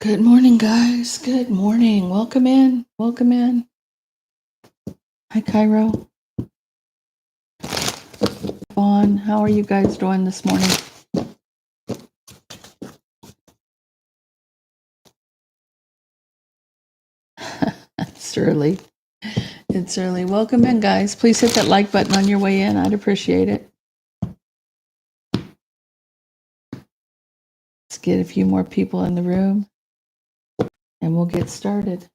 Good morning, guys. Good morning. Welcome in. Welcome in. Hi, Cairo. Vaughn, how are you guys doing this morning? It's early. It's early. Welcome in, guys. Please hit that like button on your way in. I'd appreciate it. Let's get a few more people in the room and we'll get started.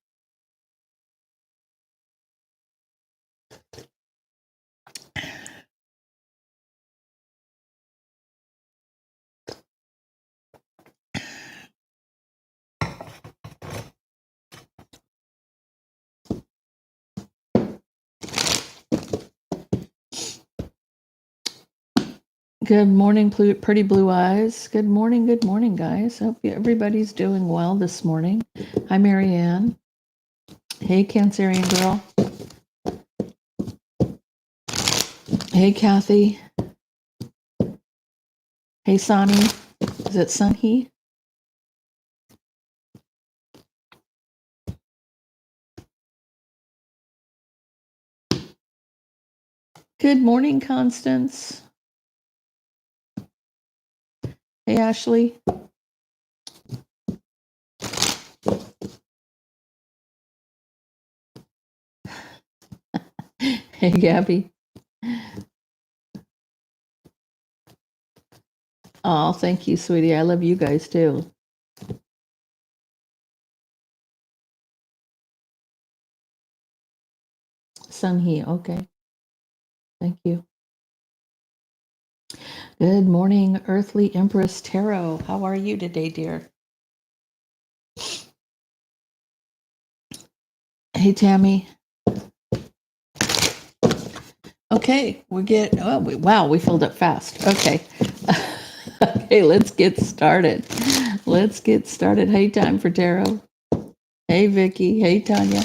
Good morning, pretty blue eyes. Good morning, guys. Hope everybody's doing well this morning. Hi, Marianne. Hey, Cancerian girl. Hey, Kathy. Hey, Sonny. Is it Sunhee? Good morning, Constance. Hey, Ashley. Hey, Gabby. Oh, thank you, sweetie. I love you guys too. Sunhee, okay. Thank you. Good morning, Earthly Empress Tarot. How are you today, dear? Hey, Tammy. Okay, wow, we filled up fast. Okay. Okay, let's get started. Let's get started. Hey, Time for Tarot. Hey, Vicky. Hey, Tanya.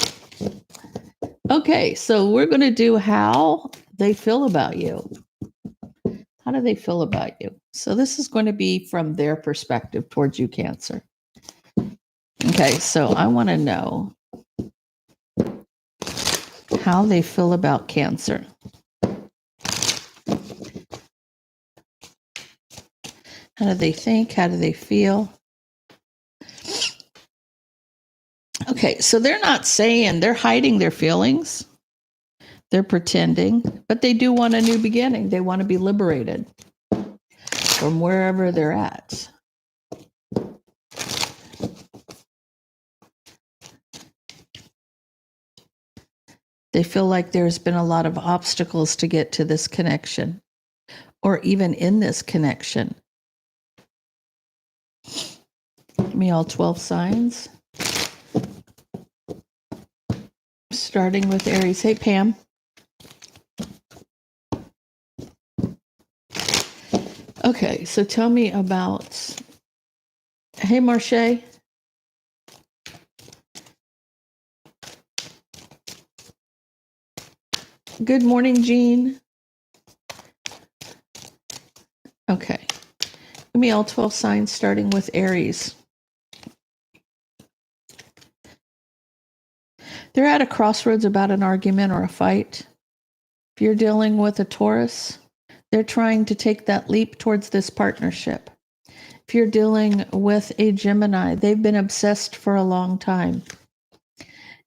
Okay, so we're going to do how they feel about you. How do they feel about you? So this is going to be from their perspective towards you, Cancer. Okay, so I want to know how they feel about Cancer. How do they think? How do they feel? Okay, so they're not saying, they're hiding their feelings. They're pretending, but they do want a new beginning. They want to be liberated from wherever they're at. They feel like there's been a lot of obstacles to get to this connection, or even in this connection. Give me all 12 signs. Starting with Aries. Hey, Pam. Okay, so tell me about... Hey, Marche. Good morning, Jean. Okay. Give me all 12 signs starting with Aries. They're at a crossroads about an argument or a fight. If you're dealing with a Taurus, they're trying to take that leap towards this partnership. If you're dealing with a Gemini, they've been obsessed for a long time.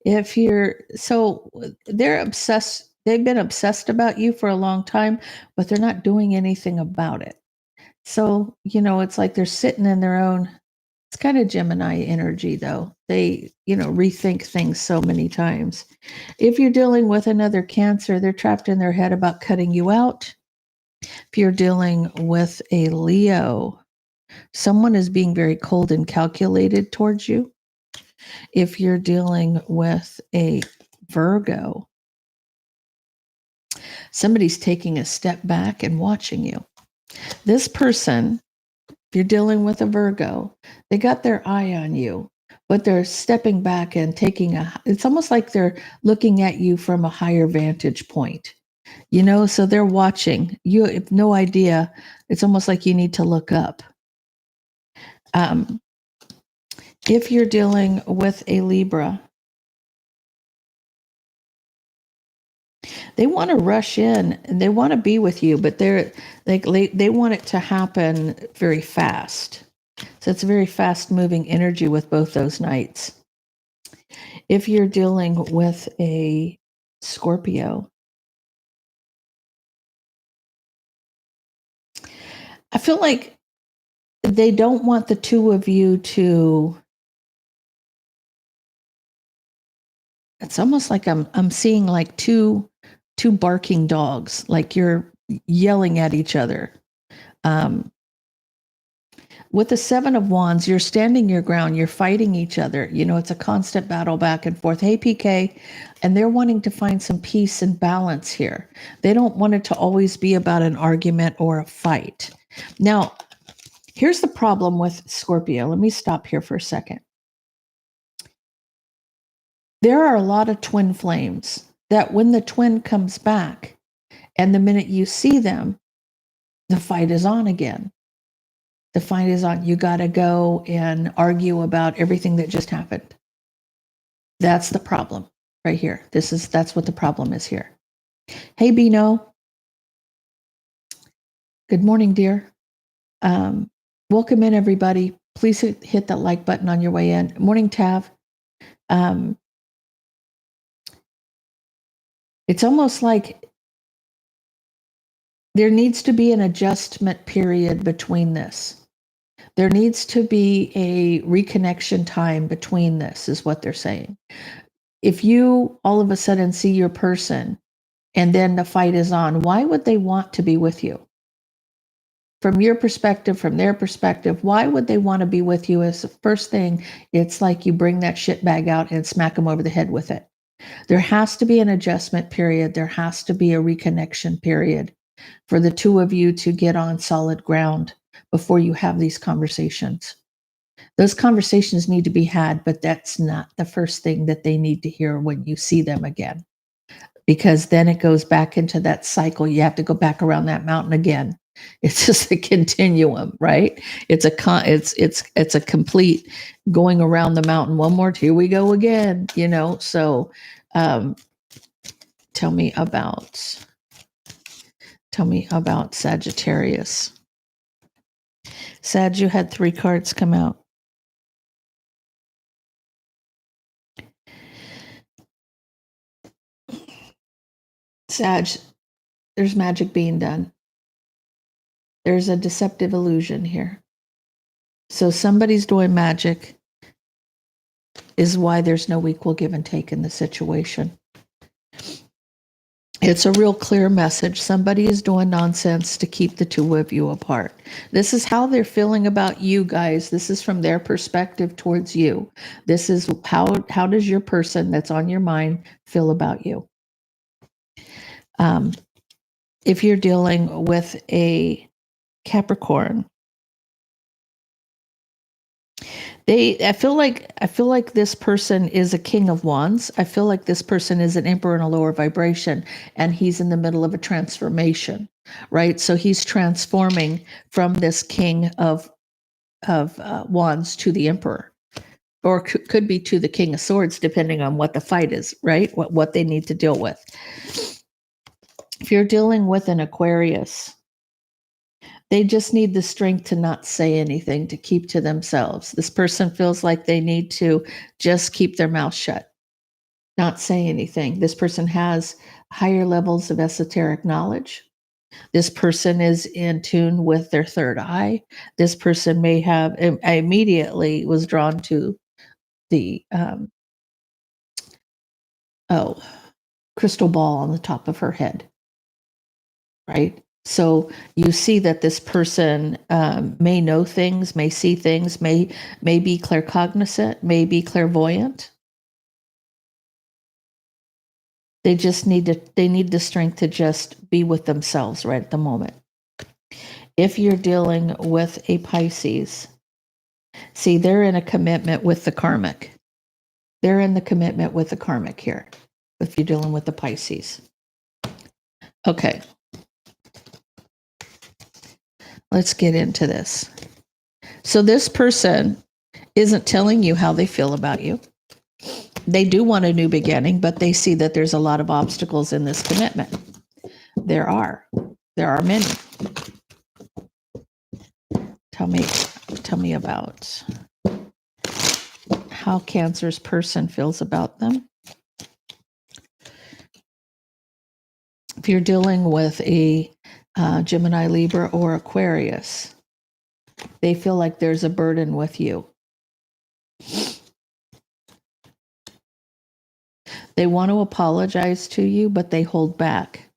They're obsessed. They've been obsessed about you for a long time, but they're not doing anything about it. So, it's like they're sitting in their own... It's kind of Gemini energy, though. They, rethink things so many times. If you're dealing with another Cancer, they're trapped in their head about cutting you out. If you're dealing with a Leo, someone is being very cold and calculated towards you. If you're dealing with a Virgo, somebody's taking a step back and watching you. This person, if you're dealing with a Virgo, they got their eye on you, but they're stepping back and it's almost like they're looking at you from a higher vantage point, so they're watching. You have no idea. It's almost like you need to look up. If you're dealing with a Libra, they want to rush in and they want to be with you, but they want it to happen very fast. So it's a very fast moving energy with both those knights. If you're dealing with a Scorpio, I feel like they don't want the two of you to. It's almost like I'm seeing like two barking dogs, like you're yelling at each other. Um, with the Seven of Wands, you're standing your ground, you're fighting each other. You know, it's a constant battle back and forth. Hey, PK, and they're wanting to find some peace and balance here. They don't want it to always be about an argument or a fight. Now, here's the problem with Scorpio. Let me stop here for a second. There are a lot of twin flames that when the twin comes back and the minute you see them, the fight is on again. The fight is on. You got to go and argue about everything that just happened. That's the problem right here. That's what the problem is here. Hey, Bino. Good morning, dear. Welcome in, everybody. Please hit that like button on your way in. Morning, Tav. It's almost like there needs to be an adjustment period between this. There needs to be a reconnection time between this, is what they're saying. If you all of a sudden see your person and then the fight is on, why would they want to be with you? From your perspective, from their perspective, why would they want to be with you? As the first thing, it's like you bring that shit bag out and smack them over the head with it. There has to be an adjustment period. There has to be a reconnection period for the two of you to get on solid ground before you have these conversations. Those conversations need to be had, but that's not the first thing that they need to hear when you see them again. Because then it goes back into that cycle. You have to go back around that mountain again. It's just a continuum, right? It's a complete going around the mountain one more. Here we go again, you know. So, tell me about Sagittarius. Sag, you had 3 cards come out. Sag, there's magic being done. There's a deceptive illusion here. So somebody's doing magic is why there's no equal give and take in the situation. It's a real clear message. Somebody is doing nonsense to keep the two of you apart. This is how they're feeling about you guys. This is from their perspective towards you. This is how does your person that's on your mind feel about you? If you're dealing with a Capricorn, I feel like this person is a king of wands. I feel like this person is an emperor in a lower vibration, and he's in the middle of a transformation, right? So he's transforming from this king of wands to the emperor, or could be to the king of swords, depending on what the fight is, right? What they need to deal with. If you're dealing with an Aquarius, they just need the strength to not say anything, to keep to themselves. This person feels like they need to just keep their mouth shut, not say anything. This person has higher levels of esoteric knowledge. This person is in tune with their third eye. This person may have, I immediately was drawn to the, crystal ball on the top of her head, right? So you see that this person may know things, may see things, may be claircognizant, may be clairvoyant. They just need the strength to just be with themselves right at the moment. If you're dealing with a Pisces, see, they're in a commitment with the karmic. They're in the commitment with the karmic here, if you're dealing with the Pisces. Okay. Let's get into this. So this person isn't telling you how they feel about you. They do want a new beginning, but they see that there's a lot of obstacles in this commitment. There are many. Tell me about how Cancer's person feels about them. If you're dealing with a Gemini, Libra, or Aquarius, they feel like there's a burden with you. They want to apologize to you, but they hold back.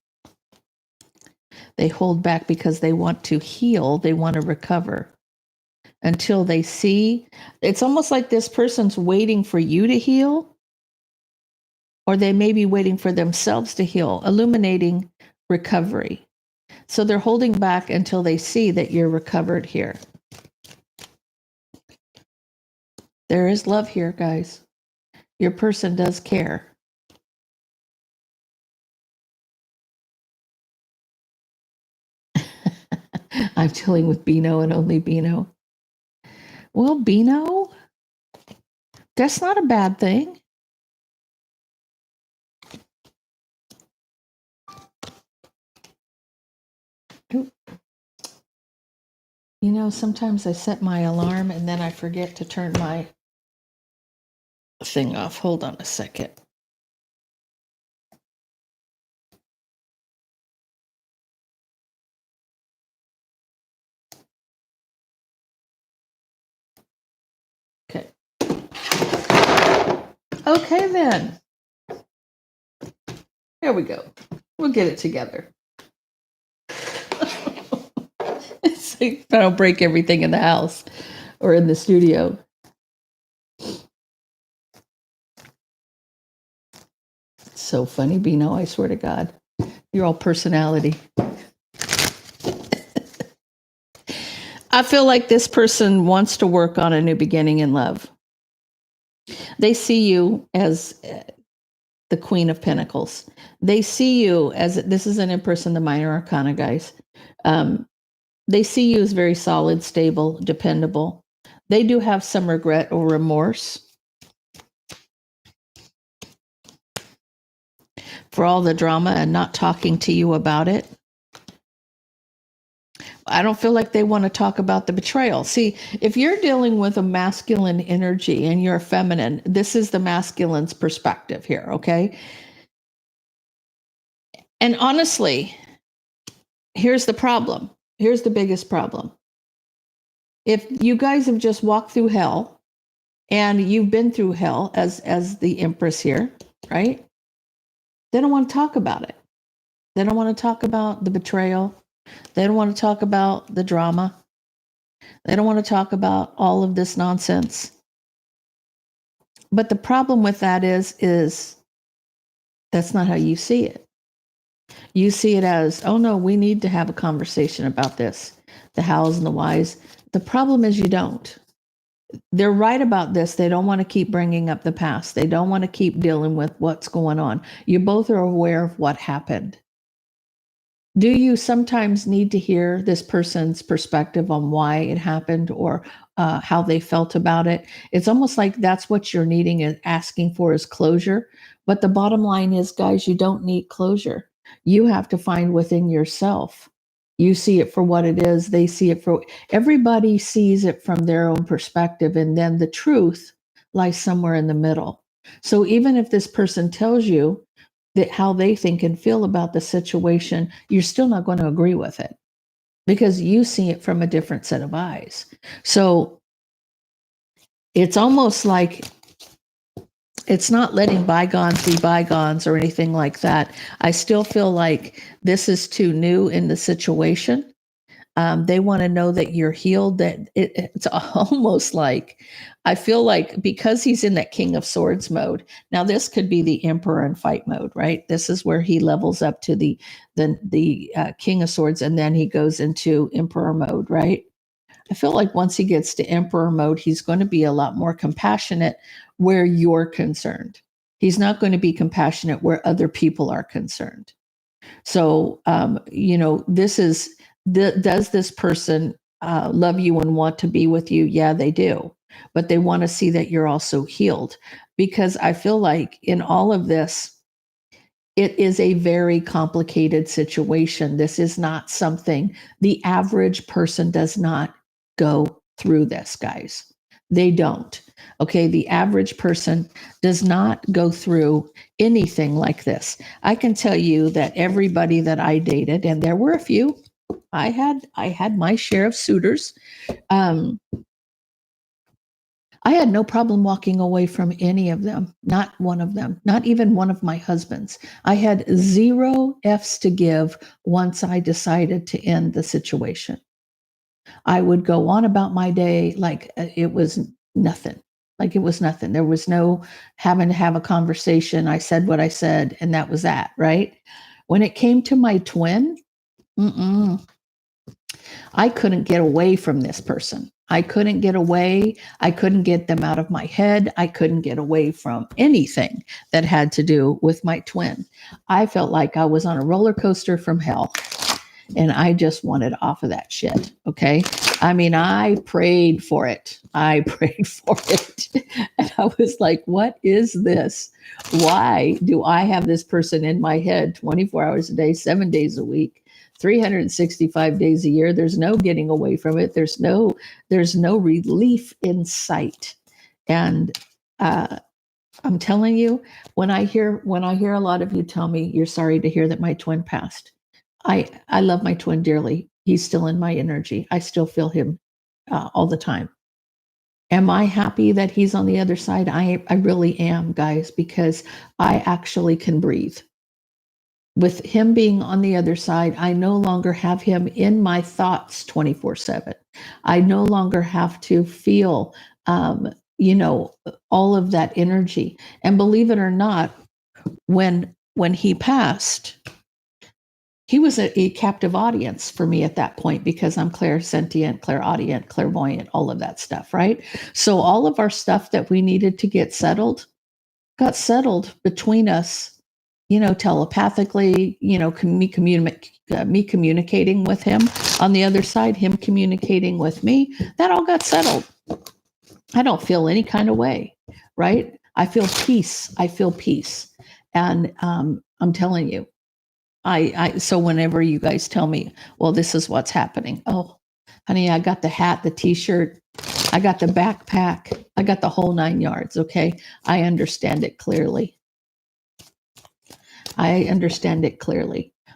They hold back because they want to heal. They want to recover until they see. It's almost like this person's waiting for you to heal, or they may be waiting for themselves to heal, illuminating recovery. So they're holding back until they see that you're recovered here. There is love here, guys. Your person does care. I'm dealing with Beano and only Beano. Well, Beano, that's not a bad thing. You know, sometimes I set my alarm and then I forget to turn my thing off. Hold on a second. Okay. Okay, then. Here we go. We'll get it together. It's like I don't break everything in the house or in the studio. It's so funny, Beano, I swear to God. You're all personality. I feel like this person wants to work on a new beginning in love. They see you as the Queen of Pentacles. They see you as, this is an Empress in the Minor Arcana, guys. They see you as very solid, stable, dependable. They do have some regret or remorse for all the drama and not talking to you about it. I don't feel like they want to talk about the betrayal. See, if you're dealing with a masculine energy and you're feminine, this is the masculine's perspective here, okay? And honestly, here's the problem. Here's the biggest problem. If you guys have just walked through hell and you've been through hell as the Empress here, right? They don't want to talk about it. They don't want to talk about the betrayal. They don't want to talk about the drama. They don't want to talk about all of this nonsense. But the problem with that is that's not how you see it. You see it as, oh no, we need to have a conversation about this, the hows and the whys. The problem is you don't. They're right about this. They don't want to keep bringing up the past. They don't want to keep dealing with what's going on. You both are aware of what happened. Do you sometimes need to hear this person's perspective on why it happened or how they felt about it? It's almost like that's what you're needing and asking for is closure. But the bottom line is, guys, you don't need closure. You have to find within yourself. You see it for what it is. They see it for, everybody sees it from their own perspective. And then the truth lies somewhere in the middle. So even if this person tells you that how they think and feel about the situation, you're still not going to agree with it because you see it from a different set of eyes. So it's almost like it's not letting bygones be bygones or anything like that. I still feel like this is too new in the situation. They want to know that you're healed, that it's almost like, I feel like because he's in that King of Swords mode, now this could be the Emperor in fight mode, right? This is where he levels up to the King of Swords and then he goes into Emperor mode, right? I feel like once he gets to Emperor mode, he's going to be a lot more compassionate where you're concerned. He's not going to be compassionate where other people are concerned. So, this is, does this person love you and want to be with you? Yeah, they do. but they want to see that you're also healed. Because I feel like in all of this, it is a very complicated situation. This is not something the average person does not go through this, guys. They don't. Okay. The average person does not go through anything like this. I can tell you that everybody that I dated, and there were a few, I had my share of suitors. Um, I had no problem walking away from any of them, not one of them, not even one of my husbands. I had zero F's to give once I decided to end the situation. I would go on about my day like it was nothing. Like it was nothing. There was no having to have a conversation. I said what I said, and that was that, right? When it came to my twin, mm-mm, I couldn't get away from this person. I couldn't get away. I couldn't get them out of my head. I couldn't get away from anything that had to do with my twin. I felt like I was on a roller coaster from hell, and I just wanted off of that shit. Okay. I mean, I prayed for it. I prayed for it. And I was like, what is this? Why do I have this person in my head 24 hours a day, 7 days a week? 365 days a year. There's no getting away from it. There's no relief in sight. And I'm telling you, when I hear a lot of you tell me you're sorry to hear that my twin passed, I love my twin dearly. He's still in my energy. I still feel him all the time. Am I happy that he's on the other side? I really am, guys, because I actually can breathe. With him being on the other side, I no longer have him in my thoughts 24/7. I no longer have to feel, you know, all of that energy. And believe it or not, when he passed, he was a captive audience for me at that point because I'm clairsentient, clairaudient, clairvoyant, all of that stuff, right? So all of our stuff that we needed to get settled got settled between us, telepathically, me communicating with him on the other side, him communicating with me. That all got settled. I don't feel any kind of way, right? I feel peace. I feel peace. And I'm telling you, so whenever you guys tell me, well, this is what's happening. Oh, honey, I got the hat, the t-shirt, I got the backpack, I got the whole 9 yards. Okay. I understand it clearly.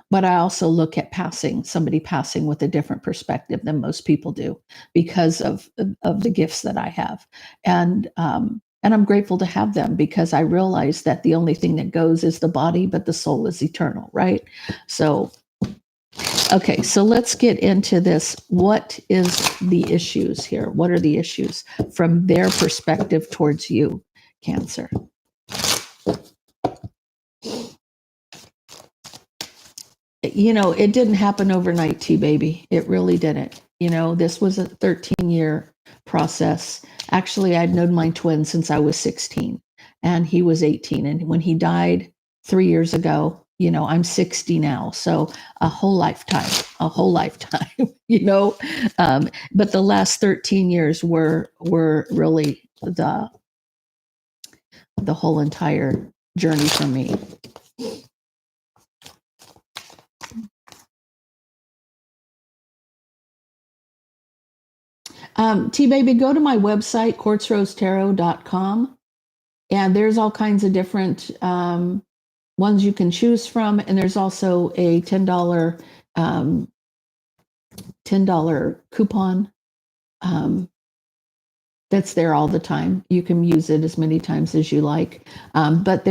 But I also look at somebody passing with a different perspective than most people do because of the gifts that I have. And I'm grateful to have them because I realize that the only thing that goes is the body, but the soul is eternal, right? So, okay, so let's get into this. What is the issues here? What are the issues from their perspective towards you, Cancer? It didn't happen overnight, T-baby. It really didn't. This was a 13-year process. Actually, I'd known my twin since I was 16 and he was 18. And when he died 3 years ago, I'm 60 now. So a whole lifetime, but the last 13 years were really the whole entire journey for me. T-Baby, go to my website, quartzrosetarot.com, and there's all kinds of different ones you can choose from, and there's also a $10 coupon that's there all the time. You can use it as many times as you like, but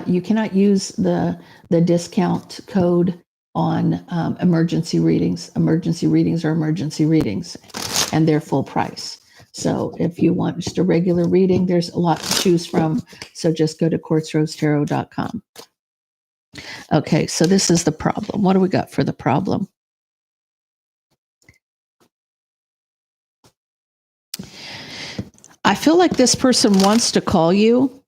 you cannot use the discount code on emergency readings. Emergency readings are emergency readings, and they're full price. So if you want just a regular reading, there's a lot to choose from. So just go to quartzrosetarot.com. Okay, so this is the problem. What do we got for the problem? I feel like this person wants to call you.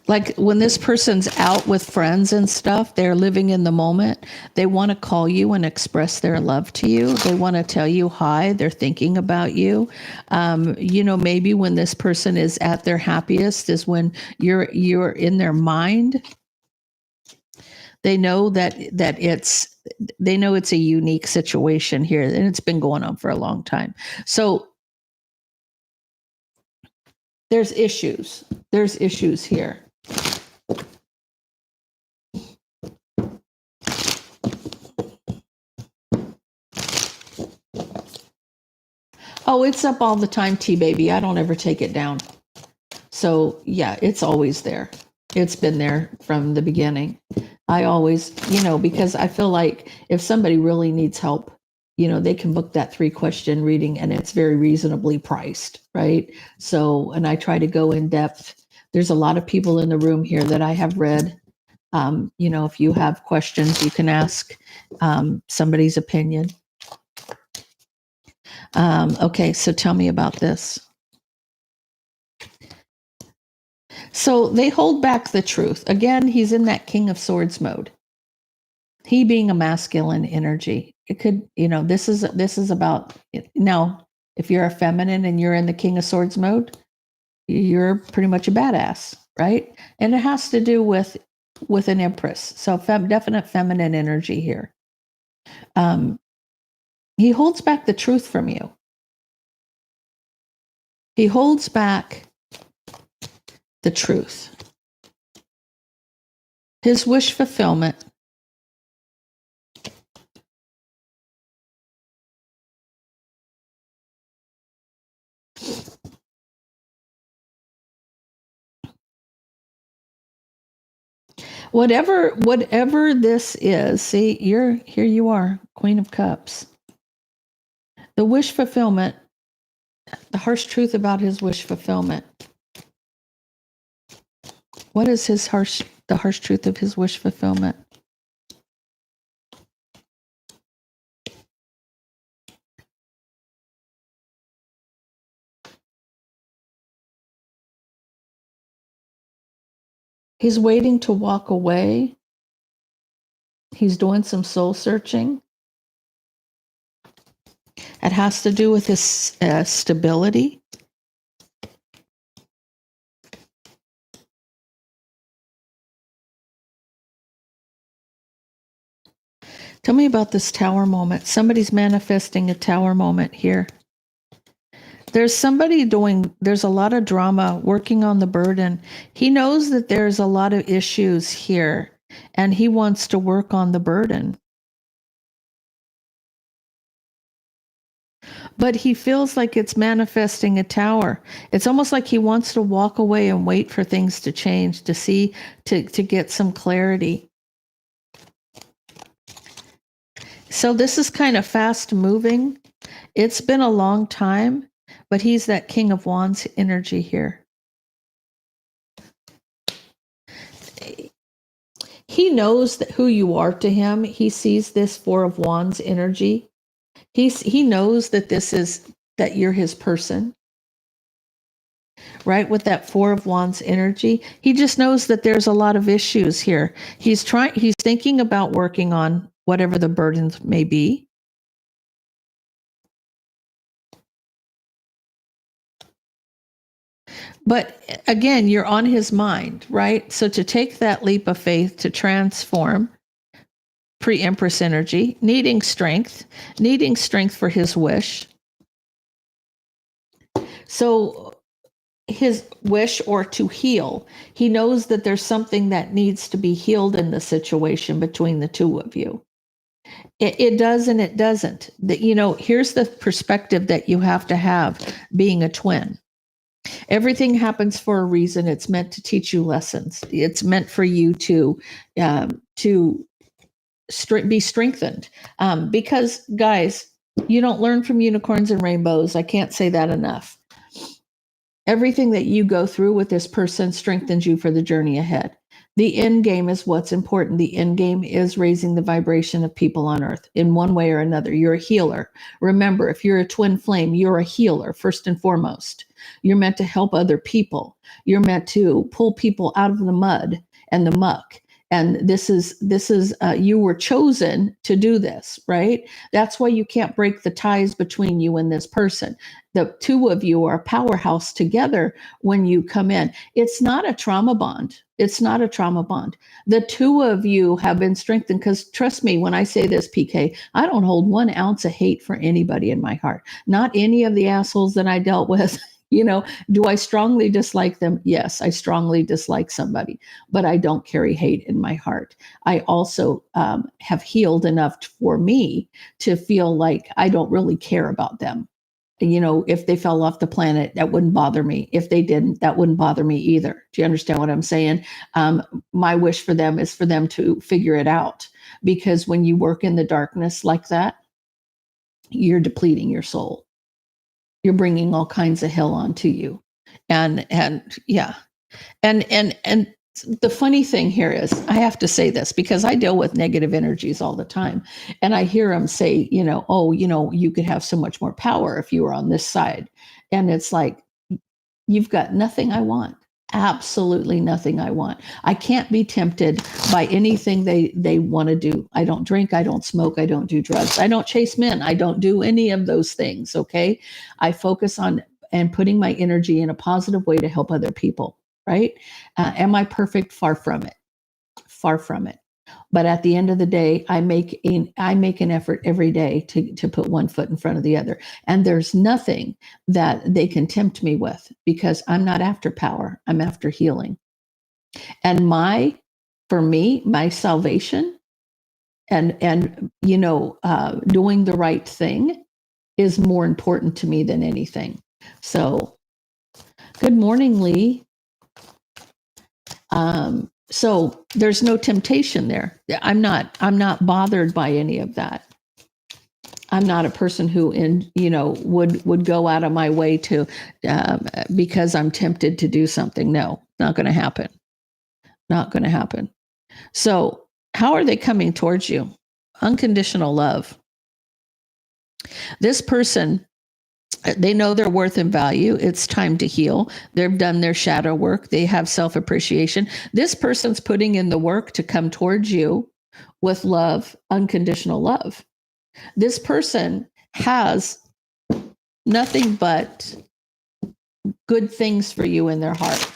Like when this person's out with friends and stuff, they're living in the moment. They want to call you and express their love to you. They want to tell you hi. They're thinking about you. Maybe when this person is at their happiest is when you're in their mind. They know they know it's a unique situation here, and it's been going on for a long time. So there's issues. There's issues here. Oh, it's up all the time, T-Baby. I don't ever take it down. So, yeah, it's always there. It's been there from the beginning. I always, because I feel like if somebody really needs help, they can book that 3-question reading and it's very reasonably priced, right? So, and I try to go in depth. There's a lot of people in the room here that I have read. If you have questions, you can ask somebody's opinion. Okay, so tell me about this. So they hold back the truth. Again, he's in that King of Swords mode. He being a masculine energy. It could, this is about, now, if you're a feminine and you're in the King of Swords mode, you're pretty much a badass, right? And it has to do with an Empress. So definite feminine energy here. He holds back the truth from you. He holds back the truth. His wish fulfillment. Whatever this is, see, here you are, Queen of Cups. The wish fulfillment, the harsh truth about his wish fulfillment. What is the harsh truth of his wish fulfillment? He's waiting to walk away. He's doing some soul searching. It has to do with his stability. Tell me about this tower moment. Somebody's manifesting a tower moment here. There's a lot of drama working on the burden. He knows that there's a lot of issues here, and he wants to work on the burden. But he feels like it's manifesting a tower. It's almost like he wants to walk away and wait for things to change, to get some clarity. So this is kind of fast moving. It's been a long time, but he's that King of Wands energy here. He knows who you are to him. He sees this Four of Wands energy. He knows that you're his person. Right, with that Four of Wands energy. He just knows that there's a lot of issues here. He's thinking about working on whatever the burdens may be. But again, you're on his mind, right? So to take that leap of faith to transform, pre-Empress energy, needing strength for his wish. So his wish, or to heal, he knows that there's something that needs to be healed in the situation between the two of you. It does and it doesn't. Here's the perspective that you have to have being a twin. Everything happens for a reason. It's meant to teach you lessons. It's meant for you to be strengthened. Because, guys, you don't learn from unicorns and rainbows. I can't say that enough. Everything that you go through with this person strengthens you for the journey ahead. The end game is what's important. The end game is raising the vibration of people on earth in one way or another. You're a healer. Remember, if you're a twin flame, you're a healer first and foremost. You're meant to help other people. You're meant to pull people out of the mud and the muck. And this is you were chosen to do this, right? That's why you can't break the ties between you and this person. The two of you are a powerhouse together when you come in. It's not a trauma bond. It's not a trauma bond. The two of you have been strengthened, because trust me when I say this, PK, I don't hold 1 ounce of hate for anybody in my heart. Not any of the assholes that I dealt with. Do I strongly dislike them? Yes, I strongly dislike somebody, but I don't carry hate in my heart. I also have healed enough for me to feel like I don't really care about them. If they fell off the planet, that wouldn't bother me. If they didn't, that wouldn't bother me either. Do you understand what I'm saying? My wish for them is for them to figure it out, because when you work in the darkness like that, you're depleting your soul. You're bringing all kinds of hell onto you. And yeah. And the funny thing here is, I have to say this because I deal with negative energies all the time. And I hear them say, oh, you could have so much more power if you were on this side. And it's like, you've got nothing I want. Absolutely nothing I want. I can't be tempted by anything they want to do. I don't drink, I don't smoke, I don't do drugs, I don't chase men, I don't do any of those things. Okay. I focus on and putting my energy in a positive way to help other people. Right. Am I perfect? Far from it. Far from it. But at the end of the day, I make an effort every day to put one foot in front of the other. And there's nothing that they can tempt me with, because I'm not after power. I'm after healing. And for me, my salvation and doing the right thing is more important to me than anything. So, good morning, Lee. So there's no temptation there. I'm not bothered by any of that. I'm not a person who would go out of my way to because I'm tempted to do something. No, not going to happen. Not going to happen. So how are they coming towards you? Unconditional love. This person, they know their worth and value. It's time to heal. They've done their shadow work. They have self-appreciation. This person's putting in the work to come towards you with love, unconditional love. This person has nothing but good things for you in their heart.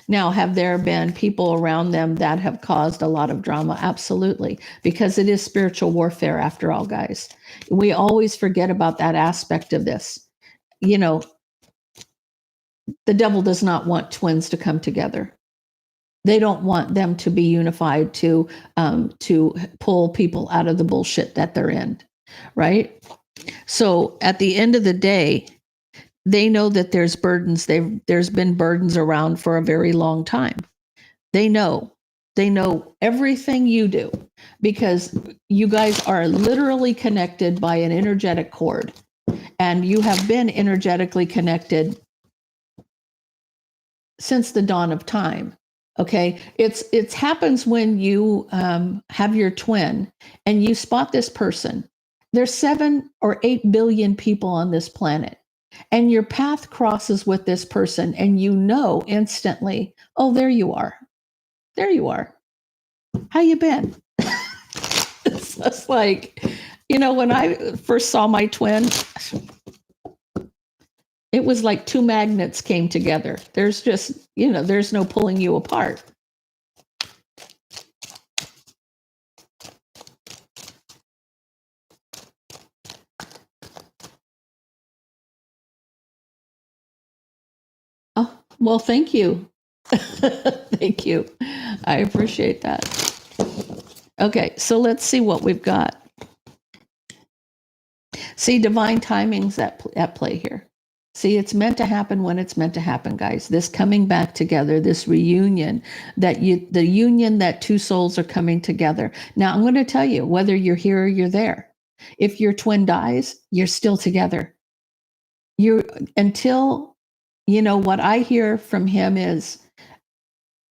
Now, have there been people around them that have caused a lot of drama? Absolutely, because it is spiritual warfare after all, guys. We always forget about that aspect of this. The devil does not want twins to come together. They don't want them to be unified to pull people out of the bullshit that they're in, right? So at the end of the day, they know that there's burdens. There's been burdens around for a very long time. They know everything you do, because you guys are literally connected by an energetic cord, and you have been energetically connected since the dawn of time. Okay, it happens when you have your twin and you spot this person. There's 7 or 8 billion people on this planet, and your path crosses with this person, and instantly, oh, there you are. There you are. How you been? It's just like, when I first saw my twin, it was like 2 magnets came together. There's just, there's no pulling you apart. Oh, well, thank you. Thank you. I appreciate that. Okay, so let's see what we've got. See, divine timing's at play here. See, it's meant to happen when it's meant to happen, guys. This coming back together, this reunion, the union that 2 souls are coming together. Now, I'm going to tell you, whether you're here or you're there, if your twin dies, you're still together. What I hear from him is,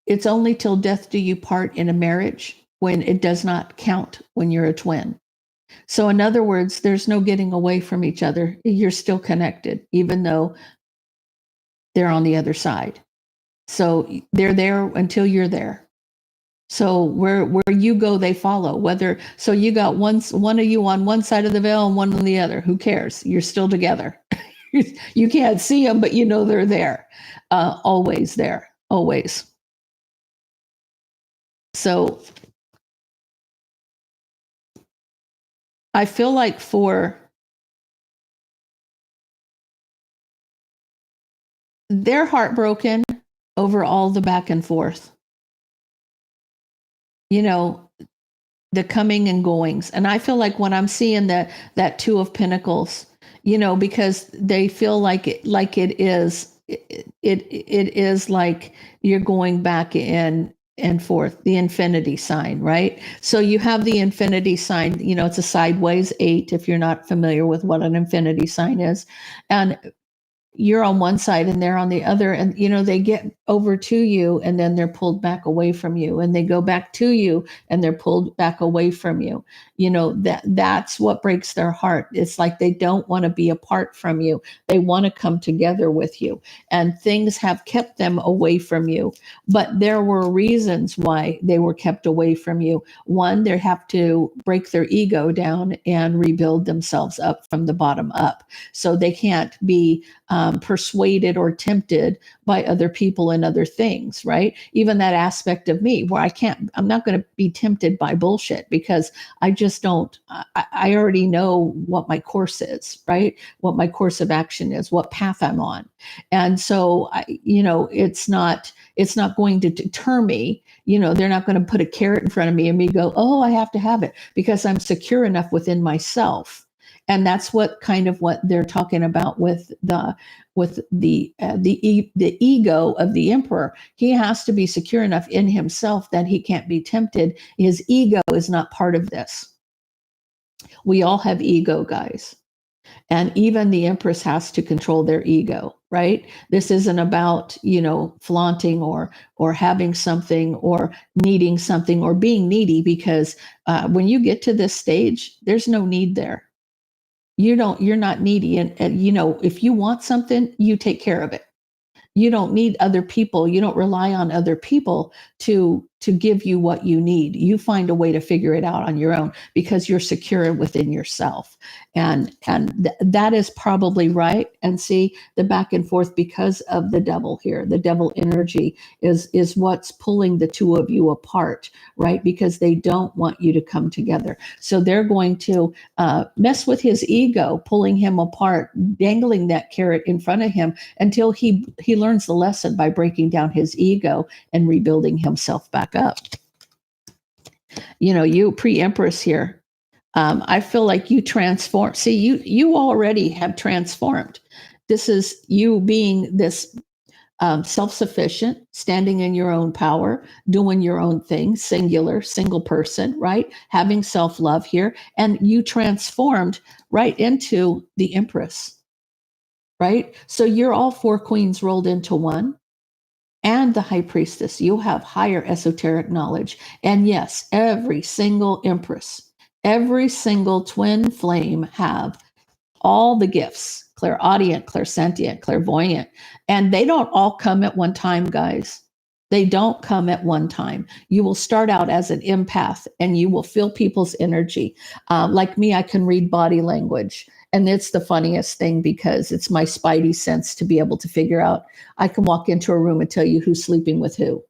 it's only till death do you part in a marriage, when it does not count when you're a twin. So in other words, there's no getting away from each other. You're still connected, even though they're on the other side. So they're there until you're there. So where you go, they follow. Whether so you got one of you on one side of the veil and one on the other. Who cares? You're still together. You can't see them, but you know they're there. Always there. Always. So I feel like they're heartbroken over all the back and forth. You know, the coming and goings. And I feel like when I'm seeing that Two of Pentacles, because they feel like it is it is like you're going back in and forth, the infinity sign, right? So you have the infinity sign, it's a sideways 8 if you're not familiar with what an infinity sign is. And you're on one side and they're on the other, and they get over to you and then they're pulled back away from you, and they go back to you and they're pulled back away from you. That's what breaks their heart. It's like they don't want to be apart from you. They want to come together with you, and things have kept them away from you, but there were reasons why they were kept away from you. One, they have to break their ego down and rebuild themselves up from the bottom up, so they can't be persuaded or tempted by other people and other things, right? Even that aspect of me where I'm not going to be tempted by bullshit, because I just don't, I already know what my course is, right? What my course of action is, what path I'm on. And so, it's not going to deter me. They're not going to put a carrot in front of me and me go, oh, I have to have it, because I'm secure enough within myself. And that's what they're talking about with the ego of the emperor. He has to be secure enough in himself that he can't be tempted. His ego is not part of this. We all have ego, guys. And even the empress has to control their ego, right? This isn't about, flaunting or having something or needing something or being needy, because when you get to this stage, there's no need there. You're not needy. And if you want something, you take care of it. You don't need other people. You don't rely on other people to give you what you need. You find a way to figure it out on your own, because you're secure within yourself. And that is probably right. And see the back and forth because of the devil here. The devil energy is what's pulling the two of you apart, right? Because they don't want you to come together. So they're going to mess with his ego, pulling him apart, dangling that carrot in front of him until he learns the lesson by breaking down his ego and rebuilding himself back up. You pre-empress here. I feel like you transform. See, you already have transformed. This is you being this self-sufficient, standing in your own power, doing your own thing, single person, right? Having self-love here. And you transformed right into the empress, right? So you're all 4 queens rolled into one. And the high priestess, you'll have higher esoteric knowledge. And yes, every single empress, every single twin flame have all the gifts: clairaudient, clairsentient, clairvoyant. And they don't all come at one time, guys. They don't come at one time. You will start out as an empath and you will feel people's energy. Like me, I can read body language. And it's the funniest thing, because it's my spidey sense to be able to figure out. I can walk into a room and tell you who's sleeping with who,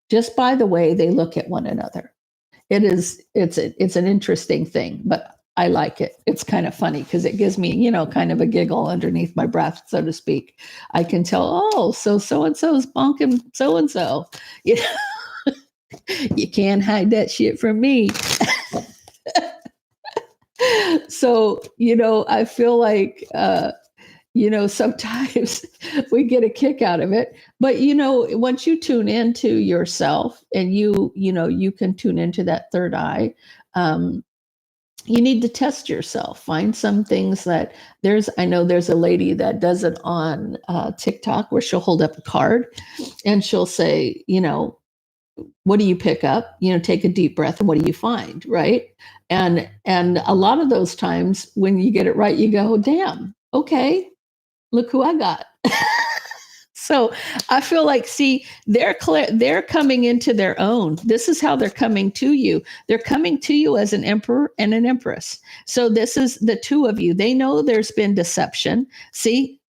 just by the way they look at one another. It's an interesting thing, but I like it. It's kind of funny because it gives me, kind of a giggle underneath my breath, so to speak. I can tell, oh, so-and-so is bonking so-and-so. You can't hide that shit from me. So, I feel like, sometimes we get a kick out of it. But, once you tune into yourself and you can tune into that third eye, you need to test yourself. Find some things that I know there's a lady that does it on TikTok, where she'll hold up a card and she'll say, what do you pick up? Take a deep breath, and what do you find? Right. And a lot of those times when you get it right, you go, damn, okay, look who I got. So I feel like, see, they're coming into their own. This is how they're coming to you. They're coming to you as an emperor and an empress. So this is the two of you. They know there's been deception. See,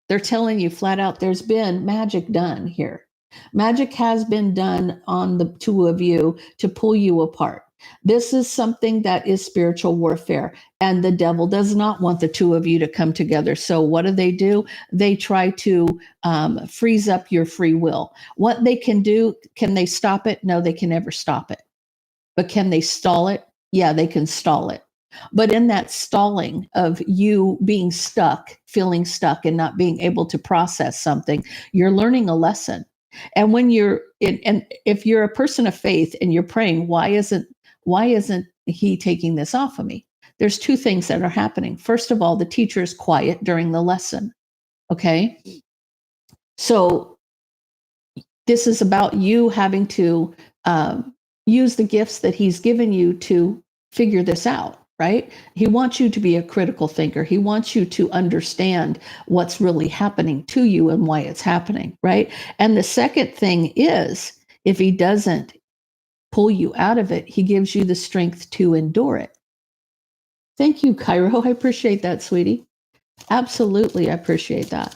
they're telling you flat out there's been magic done here. Magic has been done on the two of you to pull you apart. This is something that is spiritual warfare, and the devil does not want the two of you to come together. So, what do? They try to freeze up your free will. What they can do, can they stop it? No, they can never stop it. But can they stall it? Yeah, they can stall it. But in that stalling of you being stuck, feeling stuck, and not being able to process something, you're learning a lesson. And when you're in, and if you're a person of faith and you're praying, why isn't he taking this off of me? There's two things that are happening. First of all, the teacher is quiet during the lesson. Okay. So this is about you having to use the gifts that he's given you to figure this out, right? He wants you to be a critical thinker. He wants you to understand what's really happening to you and why it's happening, right? And the second thing is, if he doesn't pull you out of it, he gives you the strength to endure it. Thank you, Cairo. I appreciate that, sweetie. Absolutely, I appreciate that.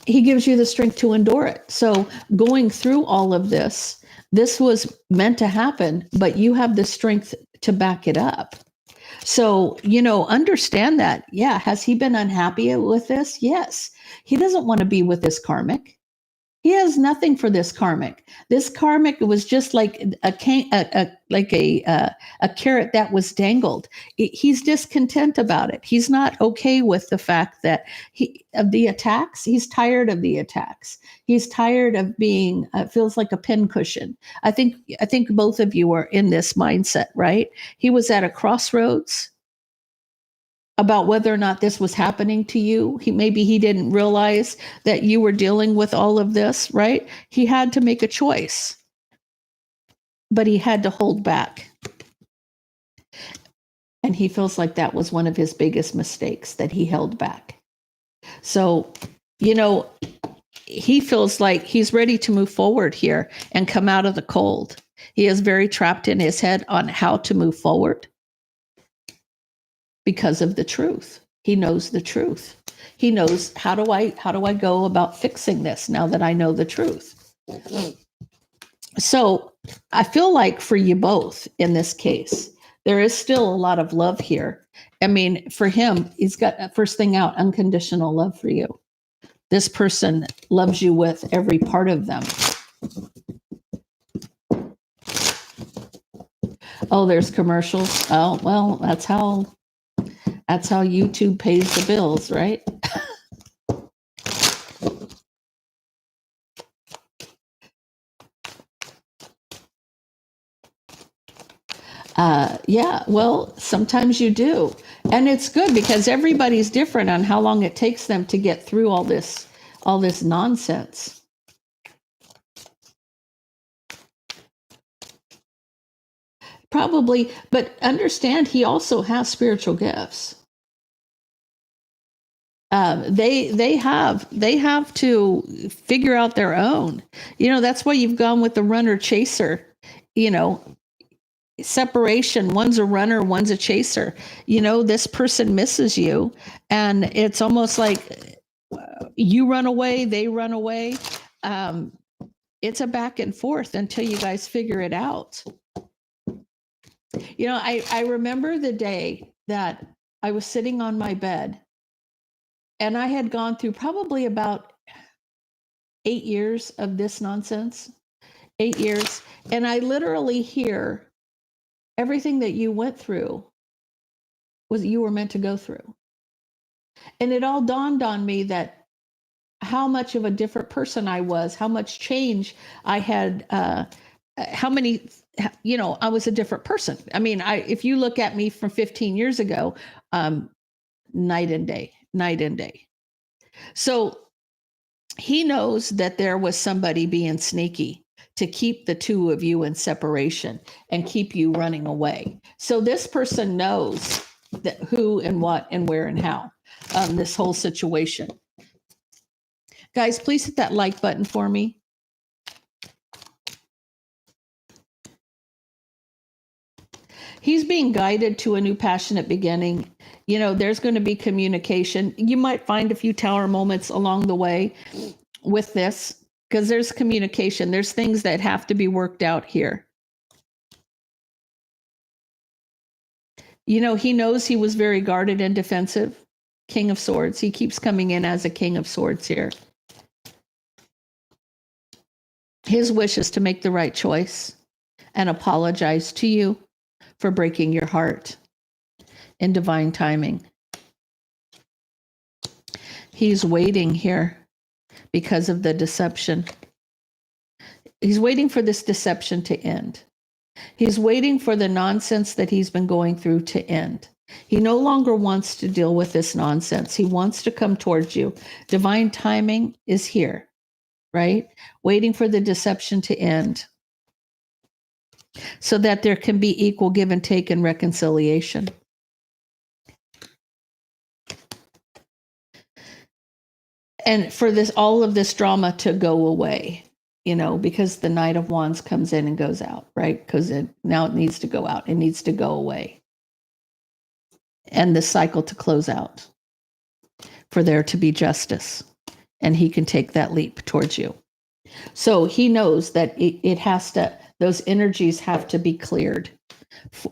He gives you the strength to endure it. So going through all of this was meant to happen, but you have the strength to back it up. So, understand that. Yeah. Has he been unhappy with this? Yes. He doesn't want to be with this karmic. He has nothing for this karmic. This karmic was just like a carrot that was dangled. He's discontent about it. He's not okay with the fact that of the attacks. He's tired of the attacks. He's tired of being feels like a pincushion. I think both of you are in this mindset, right? He was at a crossroads about whether or not this was happening to you. Maybe he didn't realize that you were dealing with all of this, right? He had to make a choice, but he had to hold back. And he feels like that was one of his biggest mistakes, that he held back. So, he feels like he's ready to move forward here and come out of the cold. He is very trapped in his head on how to move forward, because of the truth. He knows the truth. He knows, how do I go about fixing this now that I know the truth? So I feel like for you both in this case, there is still a lot of love here. I mean, for him, he's got, first thing out, unconditional love for you. This person loves you with every part of them. Oh, there's commercials. Oh, well, that's how YouTube pays the bills, right? Yeah, well, sometimes you do. And it's good because everybody's different on how long it takes them to get through all this nonsense. Probably, but understand he also has spiritual gifts. They have to figure out their own. That's why you've gone with the runner chaser. Separation. One's a runner, one's a chaser. This person misses you, and it's almost like you run away, they run away. It's a back and forth until you guys figure it out. I remember the day that I was sitting on my bed, and I had gone through probably about 8 years of this nonsense. 8 years. And I literally hear, everything that you went through was you were meant to go through. And it all dawned on me that how much of a different person I was, how much change I had, how many, I was a different person. I mean, if you look at me from 15 years ago, night and day. So he knows that there was somebody being sneaky to keep the two of you in separation and keep you running away. So this person knows that who and what and where and how, this whole situation. Guys, please hit that like button for me. He's being guided to a new passionate beginning. There's going to be communication. You might find a few tower moments along the way with this because there's communication. There's things that have to be worked out here. He knows he was very guarded and defensive. King of Swords. He keeps coming in as a King of Swords here. His wish is to make the right choice and apologize to you for breaking your heart in divine timing. He's waiting here because of the deception. He's waiting for this deception to end. He's waiting for the nonsense that he's been going through to end. He no longer wants to deal with this nonsense. He wants to come towards you. Divine timing is here, right? Waiting for the deception to end so that there can be equal give and take and reconciliation. And for all of this drama to go away, because the Knight of Wands comes in and goes out, right? Because now it needs to go out. It needs to go away. And the cycle to close out for there to be justice. And he can take that leap towards you. So he knows that those energies have to be cleared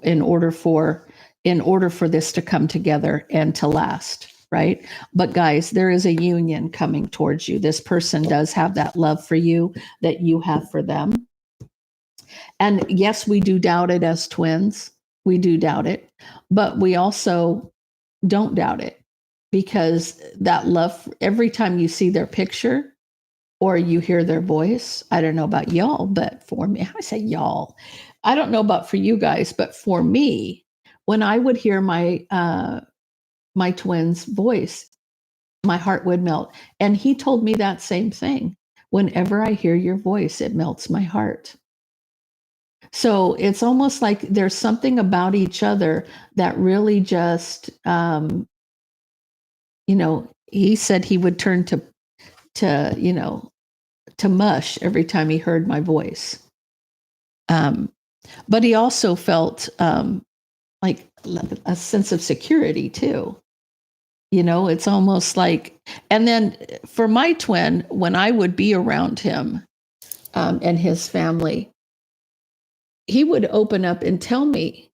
in order for this to come together and to last, right? But guys, there is a union coming towards you. This person does have that love for you that you have for them. And yes, we do doubt it as twins. We do doubt it, but we also don't doubt it because that love, every time you see their picture or you hear their voice, I don't know about y'all, but for me, how do I say y'all? I don't know about for you guys, but for me, when I would hear my twin's voice, my heart would melt. And he told me that same thing. Whenever I hear your voice, it melts my heart. So it's almost like there's something about each other that really just, he said he would turn to mush every time he heard my voice. But he also felt like a sense of security too. It's almost like, and then for my twin, when I would be around him and his family, he would open up and tell me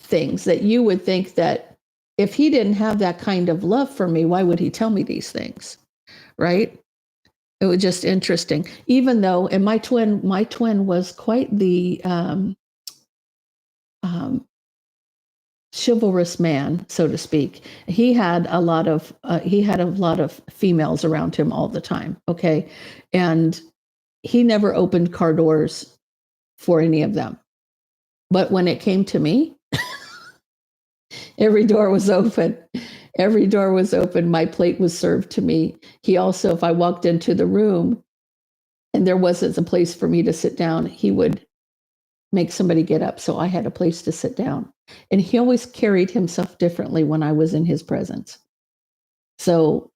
things that you would think that if he didn't have that kind of love for me, why would he tell me these things? Right? It was just interesting. Even though, and my twin was quite the chivalrous man, so to speak. He had a lot of females around him all the time. Okay, and he never opened car doors for any of them. But when it came to me, every door was open. Every door was open. My plate was served to me. He also, if I walked into the room and there wasn't a place for me to sit down, he would make somebody get up so I had a place to sit down. And he always carried himself differently when I was in his presence. So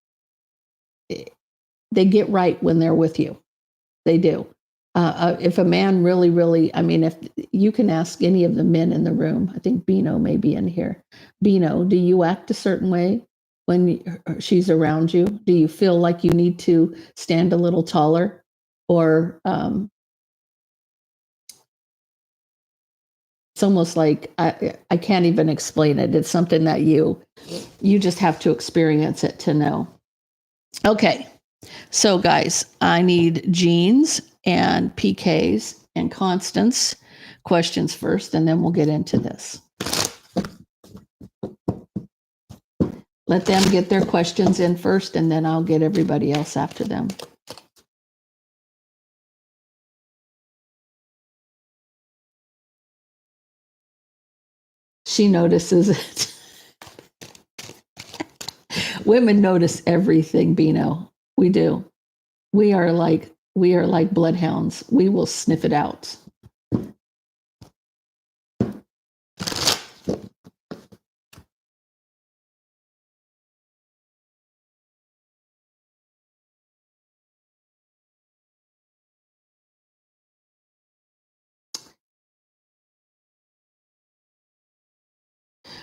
they get right when they're with you. They do. If a man really, really, if you can ask any of the men in the room, I think Bino may be in here. Bino, do you act a certain way when she's around you? Do you feel like you need to stand a little taller? Or it's almost like I can't even explain it. It's something that you just have to experience it to know. Okay. So guys, I need Jean's and PK's and Constance questions first, and then we'll get into this. Let them get their questions in first, and then I'll get everybody else after them. She notices it. Women notice everything, Bino. We do. We are like bloodhounds. We will sniff it out.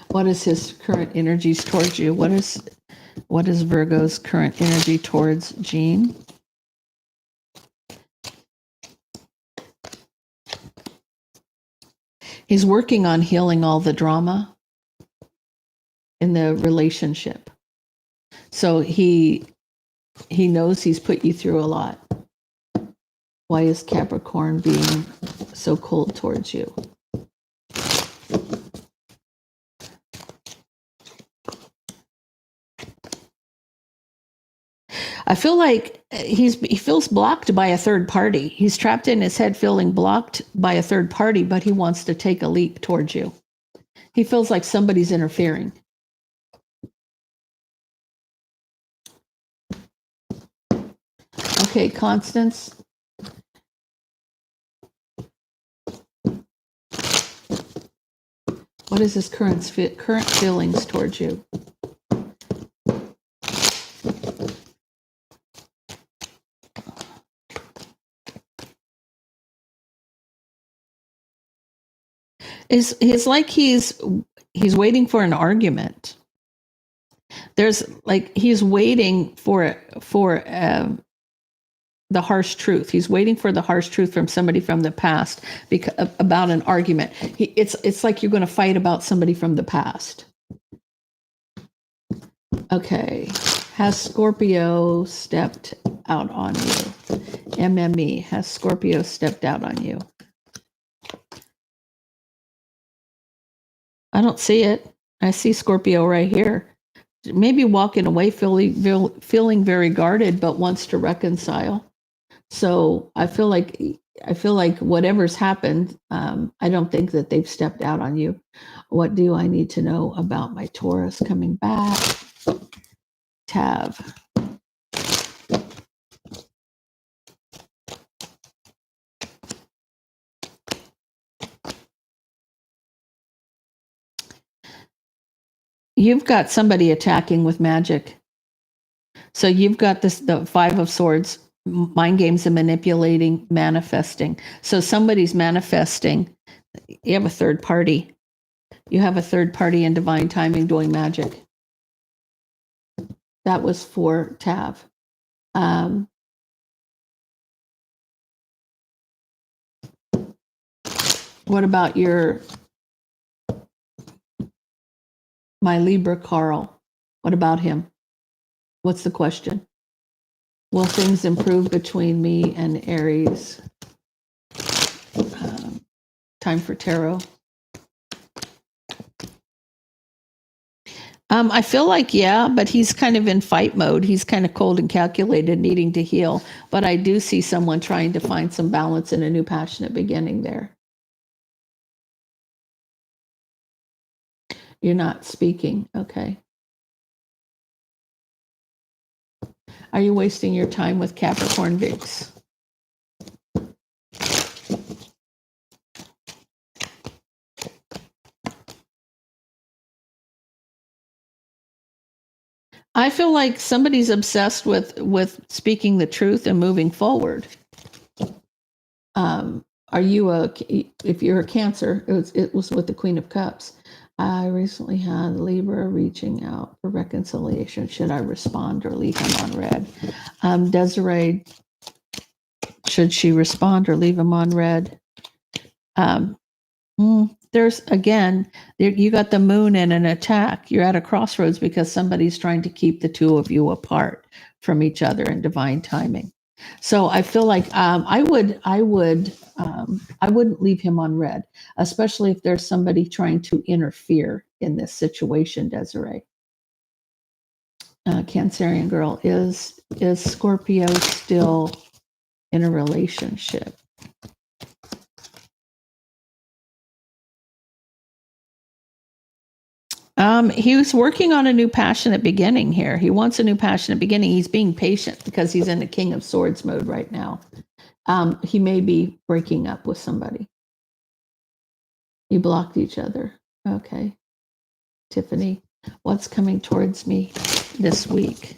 What is his current energies towards you? What is Virgo's current energy towards Jean? He's working on healing all the drama in the relationship. So he knows he's put you through a lot. Why is Capricorn being so cold towards you? I feel like he feels blocked by a third party. He's trapped in his head feeling blocked by a third party, but he wants to take a leap towards you. He feels like somebody's interfering. Okay, Constance. What is his current feelings towards you? It's like he's waiting for an argument. There's like he's waiting for the harsh truth. He's waiting for the harsh truth from somebody from the past about an argument. It's like you're going to fight about somebody from the past. Okay. Has Scorpio stepped out on you? MME. Has Scorpio stepped out on you? I don't see it. I see Scorpio right here. Maybe walking away feeling very guarded, but wants to reconcile. So I feel like whatever's happened, I don't think that they've stepped out on you. What do I need to know about my Taurus coming back? Tav. You've got somebody attacking with magic. So you've got the Five of Swords, mind games and manipulating, manifesting. So somebody's manifesting. You have a third party. You have a third party in divine timing doing magic. That was for Tav. What about my Libra Carl? What about him? What's the question? Will things improve between me and Aries? Time for tarot. I feel like, yeah, but he's kind of in fight mode. He's kind of cold and calculated, needing to heal. But I do see someone trying to find some balance in a new passionate beginning there. You're not speaking. Okay. Are you wasting your time with Capricorn Vix? I feel like somebody's obsessed with speaking the truth and moving forward. Are you if you're a Cancer, it was with the Queen of Cups. I recently had Libra reaching out for reconciliation. Should I respond or leave him on red? Desiree, should she respond or leave him on red? There's again, you got the moon in an attack. You're at a crossroads because somebody's trying to keep the two of you apart from each other in divine timing. So I feel like I wouldn't leave him on red, especially if there's somebody trying to interfere in this situation. Desiree, Cancerian girl, is Scorpio still in a relationship? He was working on a new passionate beginning here. He wants a new passionate beginning. He's being patient because he's in the King of Swords mode right now. He may be breaking up with somebody. You blocked each other. Okay. Tiffany, what's coming towards me this week?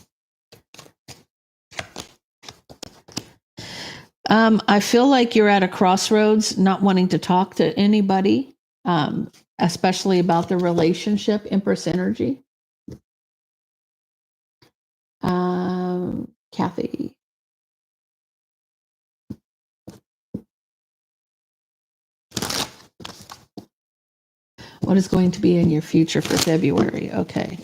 I feel like you're at a crossroads, not wanting to talk to anybody. especially about the relationship, Empress energy. Kathy. What is going to be in your future for February? Okay.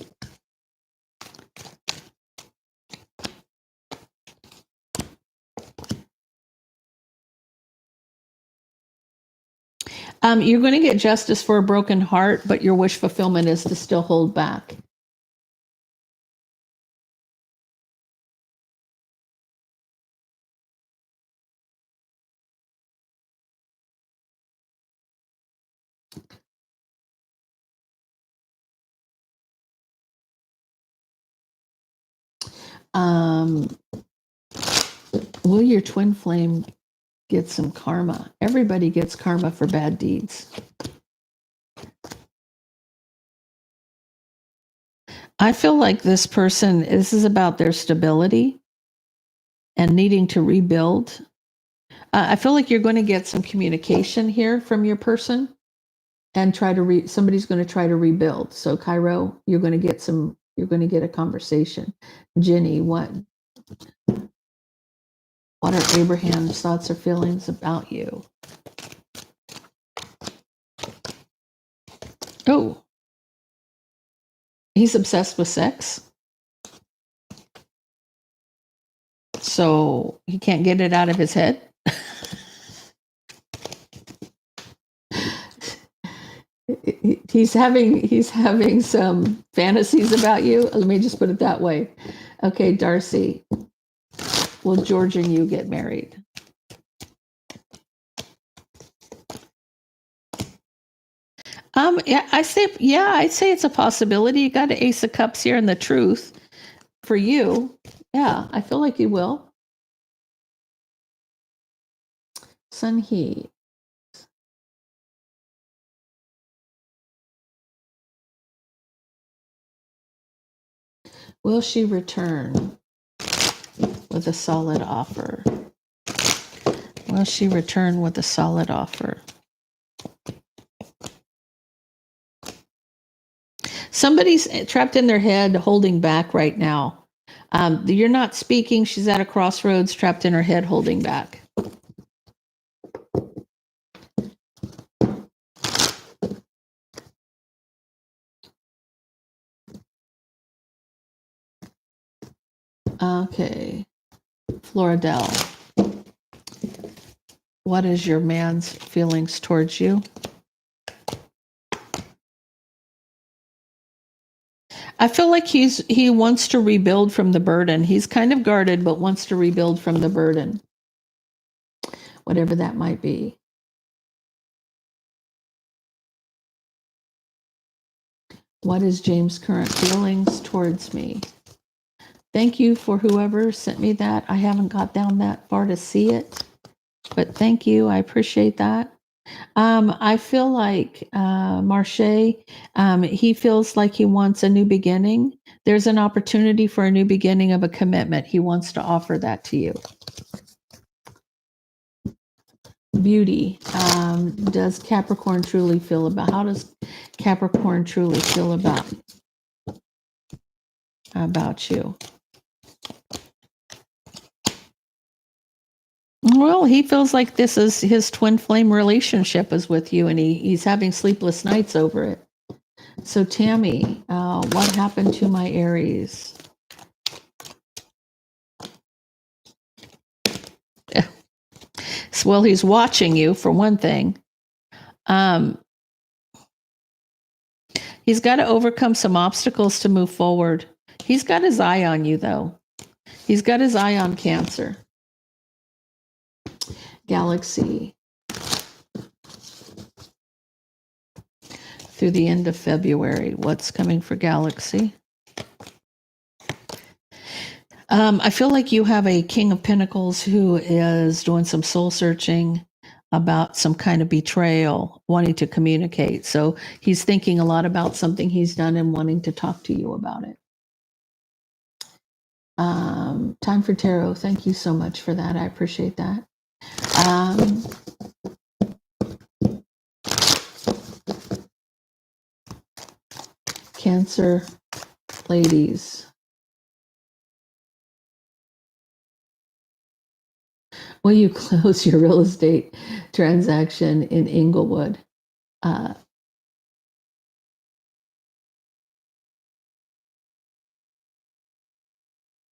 You're going to get justice for a broken heart, but your wish fulfillment is to still hold back. Will your twin flame get some karma? Everybody gets karma for bad deeds. I feel like this is about their stability and needing to rebuild. I feel like you're going to get some communication here from your person and somebody's going to try to rebuild. So Cairo, you're going to get a conversation. Jenny, what are Abraham's thoughts or feelings about you? Oh, he's obsessed with sex. So he can't get it out of his head. He's having some fantasies about you. Let me just put it that way. Okay, Darcy, will George and you get married? I'd say it's a possibility. You got an Ace of Cups here and the Truth for you. Yeah, I feel like you will. Sun He. Will she return with a solid offer? Will she return with a solid offer? Somebody's trapped in their head, holding back right now. You're not speaking. She's at a crossroads, trapped in her head, holding back. Okay. Floridel. What is your man's feelings towards you? I feel like he wants to rebuild from the burden. He's kind of guarded, but wants to rebuild from the burden, whatever that might be. What is James' current feelings towards me? Thank you for whoever sent me that. I haven't got down that far to see it, but thank you. I appreciate that. I feel like Marche, he feels like he wants a new beginning. There's an opportunity for a new beginning of a commitment. He wants to offer that to you. Beauty. Does Capricorn truly feel about? How does Capricorn truly feel about you? Well, he feels like this is his twin flame relationship is with you, and he's having sleepless nights over it. So, Tammy, what happened to my Aries? Well, he's watching you for one thing. He's got to overcome some obstacles to move forward. He's got his eye on you, though. He's got his eye on Cancer. Galaxy. Through the end of February, what's coming for Galaxy? I feel like you have a King of Pentacles who is doing some soul searching about some kind of betrayal, wanting to communicate. So he's thinking a lot about something he's done and wanting to talk to you about it. Time for Tarot. Thank you so much for that. I appreciate that. Cancer ladies. Will you close your real estate transaction in Inglewood?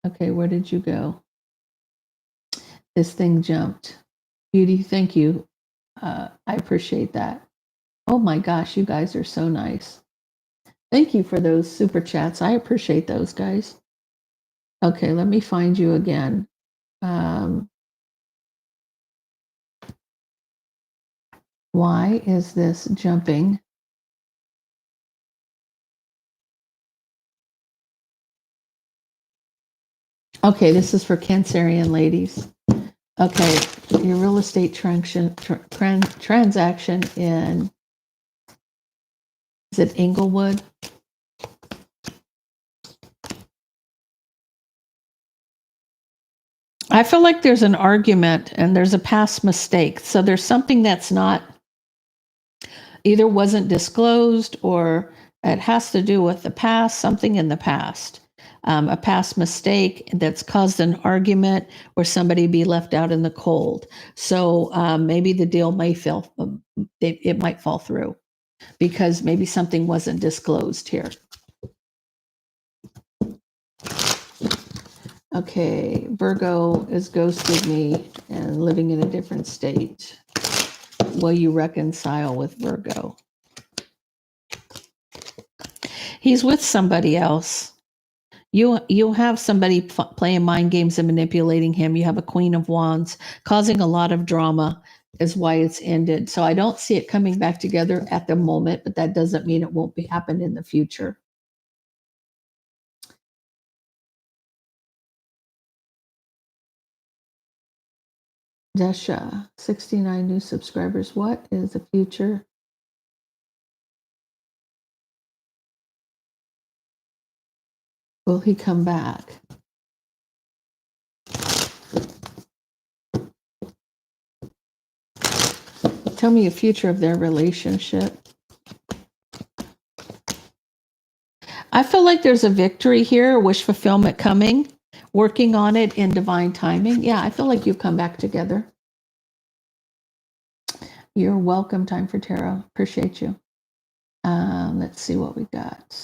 Okay, where did you go? This thing jumped. Beauty, thank you. I appreciate that. Oh my gosh, you guys are so nice. Thank you for those super chats. I appreciate those, guys. Okay, let me find you again. Why is this jumping? Okay, this is for Cancerian ladies. Okay, your real estate transaction in, is it Inglewood? I feel like there's an argument and there's a past mistake. So there's something that's not, either wasn't disclosed or it has to do with the past, something in the past. A past mistake that's caused an argument or somebody be left out in the cold. So maybe the deal may fail, it might fall through because maybe something wasn't disclosed here. Okay, Virgo is ghosted me and living in a different state. Will you reconcile with Virgo? He's with somebody else. You have somebody playing mind games and manipulating him. You have a Queen of Wands causing a lot of drama is why it's ended. So I don't see it coming back together at the moment, but that doesn't mean it won't be happen in the future. Desha, 69 new subscribers. What is the future? Will he come back? Tell me a future of their relationship. I feel like there's a victory here, wish fulfillment coming, working on it in divine timing. Yeah, I feel like you've come back together. You're welcome, Time for Tarot. Appreciate you. Let's see what we got.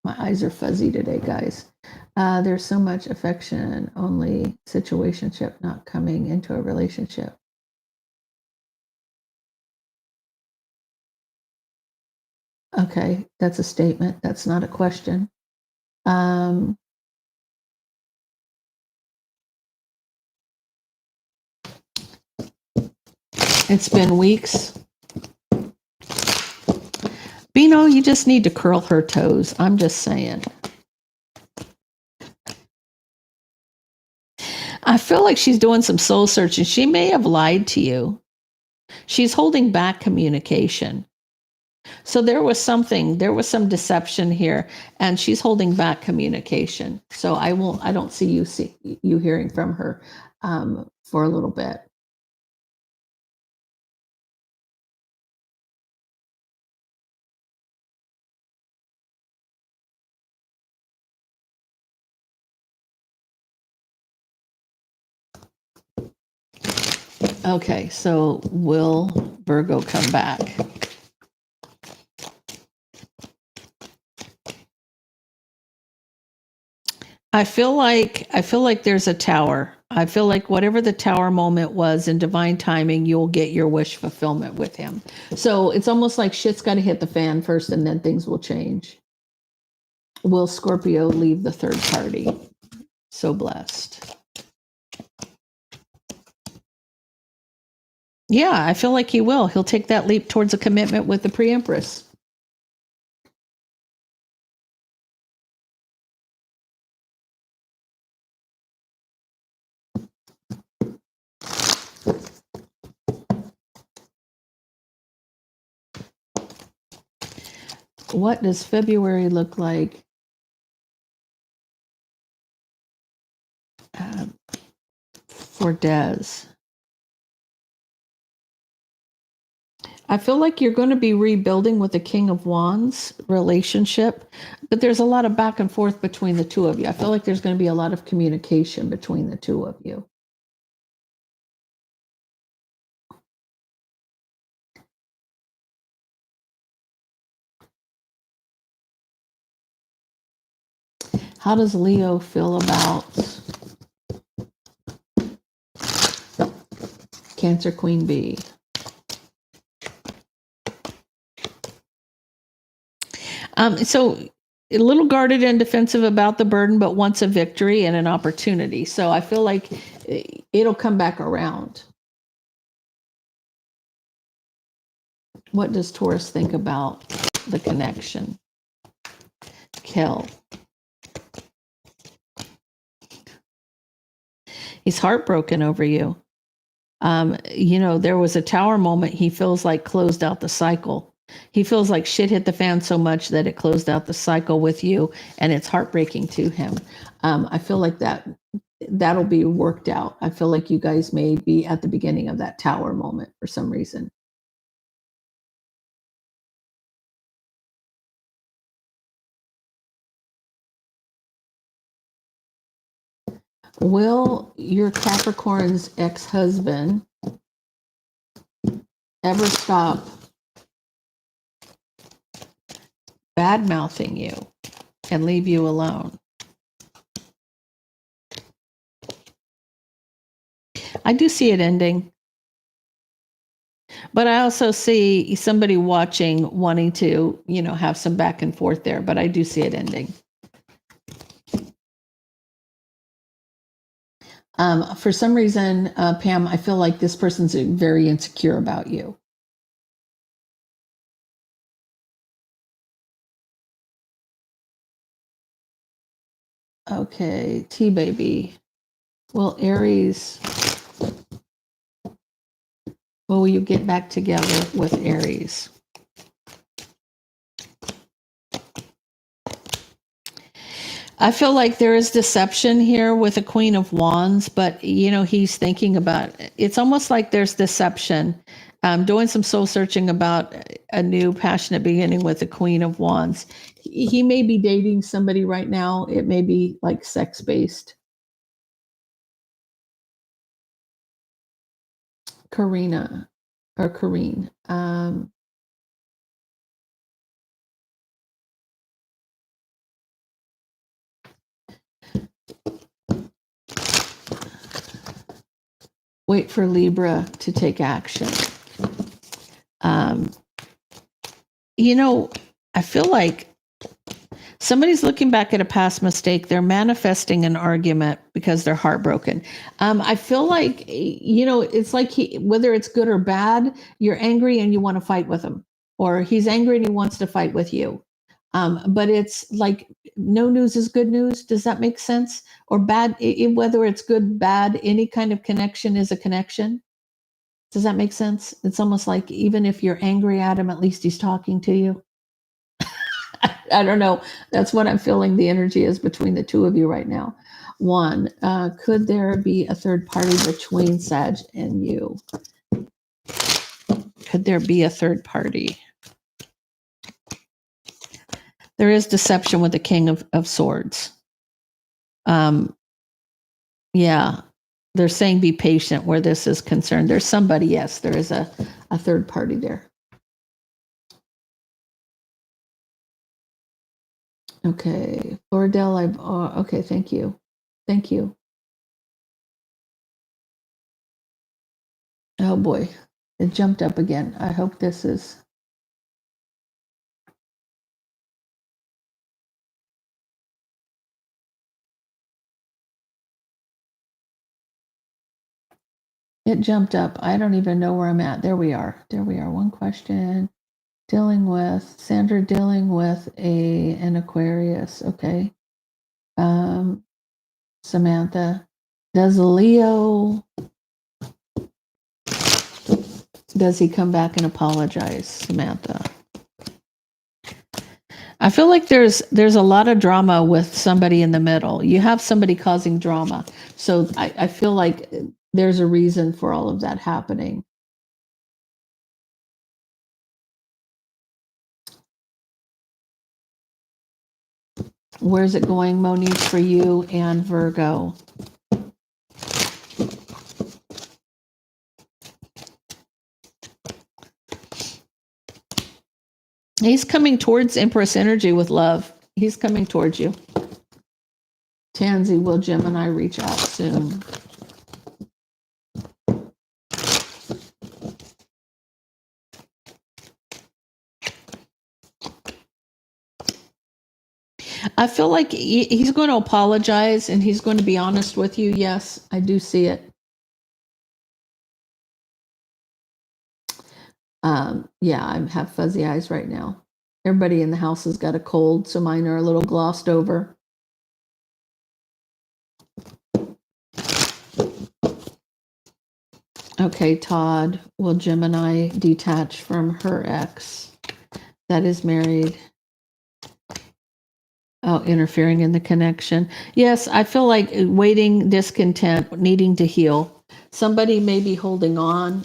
My eyes are fuzzy today, guys. There's so much affection, only situationship, not coming into a relationship. Okay, that's a statement. That's not a question. It's been weeks. Bino, you just need to curl her toes. I'm just saying. I feel like she's doing some soul searching. She may have lied to you. She's holding back communication. So there was some deception here, and she's holding back communication. So I don't see you hearing from her for a little bit. Okay, so will Virgo come back? I feel like there's a tower. I feel like whatever the tower moment was in divine timing, you'll get your wish fulfillment with him. So it's almost like shit's got to hit the fan first and then things will change. Will Scorpio leave the third party? So blessed. Yeah, I feel like he will. He'll take that leap towards a commitment with the pre-empress. What does February look like for Des? I feel like you're going to be rebuilding with the King of Wands relationship, but there's a lot of back and forth between the two of you. I feel like there's going to be a lot of communication between the two of you. How does Leo feel about Cancer Queen Bee? So a little guarded and defensive about the burden, but wants a victory and an opportunity. So I feel like it'll come back around. What does Taurus think about the connection? Kel. He's heartbroken over you. There was a tower moment. He feels like closed out the cycle. He feels like shit hit the fan so much that it closed out the cycle with you, and it's heartbreaking to him. I feel like that'll be worked out. I feel like you guys may be at the beginning of that tower moment for some reason. Will your Capricorn's ex-husband ever stop bad-mouthing you and leave you alone? I do see it ending. But I also see somebody watching, wanting to, have some back and forth there. But I do see it ending. For some reason, Pam, I feel like this person's very insecure about you. Okay, T-Baby. Well, Aries, will you get back together with Aries? I feel like there is deception here with the Queen of Wands, but he's thinking about it. It's almost like there's deception. Doing some soul searching about a new passionate beginning with the Queen of Wands. He may be dating somebody right now. It may be like sex based. Karina or Kareen. Wait for Libra to take action. I feel like somebody's looking back at a past mistake. They're manifesting an argument because they're heartbroken. I feel like, it's like whether it's good or bad, you're angry and you want to fight with him, or he's angry and he wants to fight with you. But it's like no news is good news. Does that make sense? Or bad, whether it's good, bad, any kind of connection is a connection. Does that make sense? It's almost like even if you're angry at him, at least he's talking to you. I don't know. That's what I'm feeling the energy is between the two of you right now. One, could there be a third party between Sag and you? Could there be a third party? There is deception with the King of Swords. Yeah, they're saying be patient where this is concerned. There's somebody, yes, there is a third party there. Okay, Floridel, okay, thank you. Thank you. Oh boy, it jumped up again. I hope this is. It jumped up. I don't even know where I'm at. There we are. There we are. One question. Sandra dealing with an Aquarius. Okay. Samantha. Does Leo, does he come back and apologize, Samantha? I feel like there's a lot of drama with somebody in the middle. You have somebody causing drama. So I feel like there's a reason for all of that happening. Where's it going, Monique, for you and Virgo? He's coming towards Empress energy with love. He's coming towards you. Tansy, will Gemini reach out soon? I feel like he's going to apologize and he's going to be honest with you. Yes, I do see it. Yeah, I have fuzzy eyes right now. Everybody in the house has got a cold, so mine are a little glossed over. Okay, Todd, will Gemini detach from her ex that is married? Oh, interfering in the connection. Yes, I feel like waiting, discontent, needing to heal. Somebody may be holding on,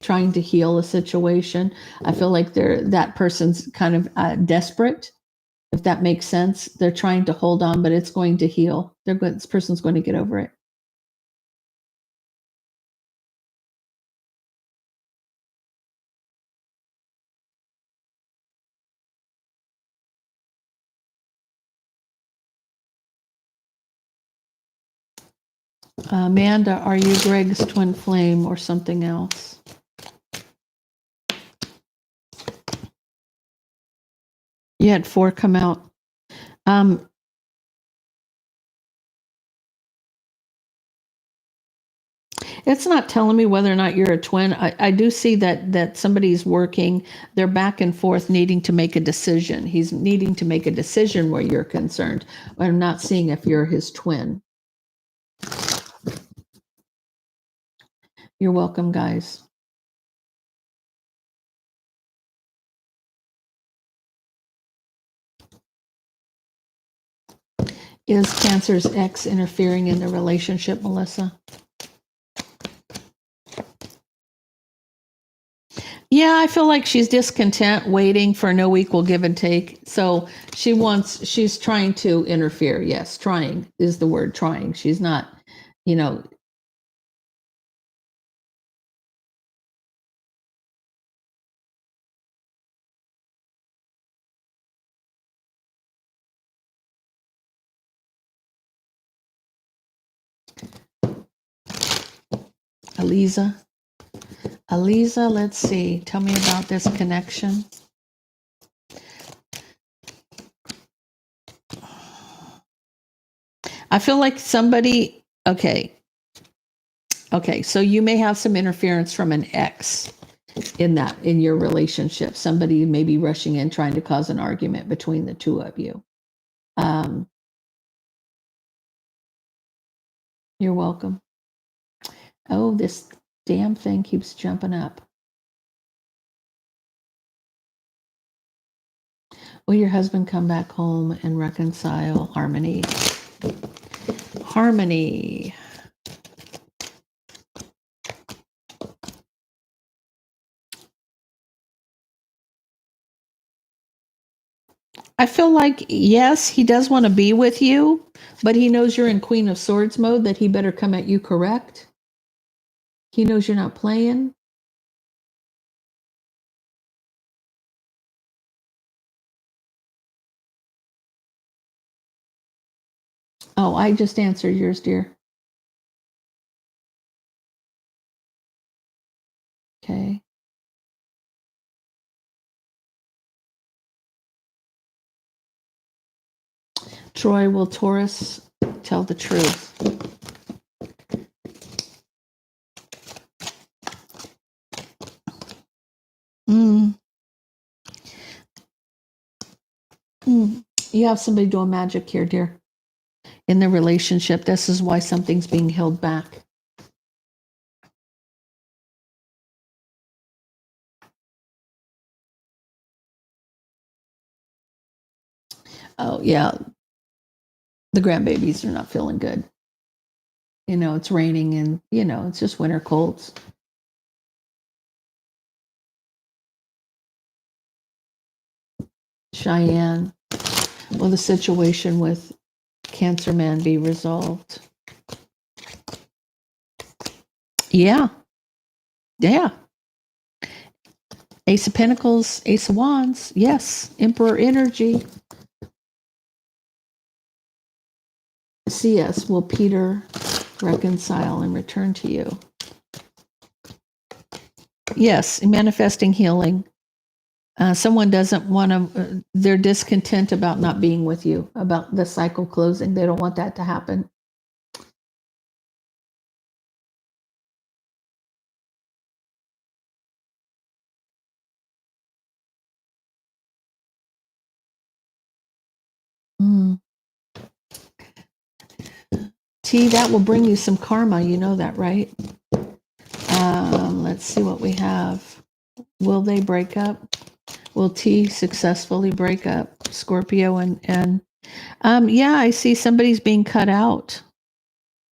trying to heal a situation. I feel like that person's kind of desperate, if that makes sense. They're trying to hold on, but it's going to heal. This person's going to get over it. Amanda, are you Greg's twin flame or something else? You had 4 come out. It's not telling me whether or not you're a twin. I do see that somebody's working. They're back and forth needing to make a decision. He's needing to make a decision where you're concerned. I'm not seeing if you're his twin. You're welcome, guys. Is Cancer's ex interfering in the relationship, Melissa? Yeah, I feel like she's discontent, waiting for no equal give and take. So she's trying to interfere. Yes, trying is the word, trying. She's not, you know. Aliza, let's see. Tell me about this connection. I feel like somebody, okay, so you may have some interference from an ex in your relationship. Somebody may be rushing in trying to cause an argument between the two of you. You're welcome. Oh, this damn thing keeps jumping up. Will your husband come back home and reconcile? Harmony. I feel like, yes, he does want to be with you, but he knows you're in Queen of Swords mode, that he better come at you correct. He knows you're not playing. Oh, I just answered yours, dear. Okay. Troy, will Taurus tell the truth? You have somebody doing magic here, dear. In the relationship, this is why something's being held back. Oh, yeah. The grandbabies are not feeling good. It's raining and, it's just winter colds. Cheyenne. Will the situation with Cancer Man be resolved? Yeah. Yeah. Ace of Pentacles, Ace of Wands. Yes. Emperor energy. CS, will Peter reconcile and return to you? Yes. Manifesting healing. Someone doesn't want to, they're discontent about not being with you, about the cycle closing. They don't want that to happen. Mm. T, that will bring you some karma. You know that, right? Let's see what we have. Will they break up? Will T successfully break up? Scorpio and yeah, I see somebody's being cut out,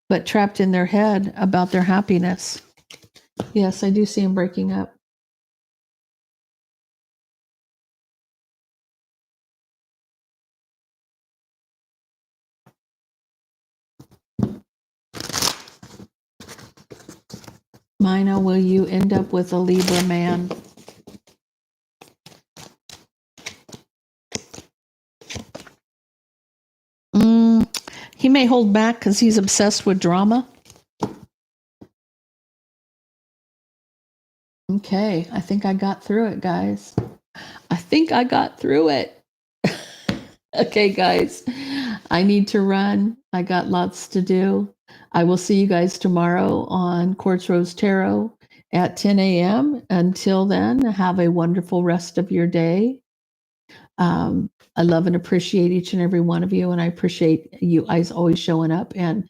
but trapped in their head about their happiness. Yes, I do see them breaking up. Mina, will you end up with a Libra man? He may hold back because he's obsessed with drama. Okay, I think I got through it, guys. I think I got through it. Okay, guys, I need to run. I got lots to do. I will see you guys tomorrow on Quartz Rose Tarot at 10 a.m. Until then, have a wonderful rest of your day. I love and appreciate each and every one of you, and I appreciate you guys always showing up. And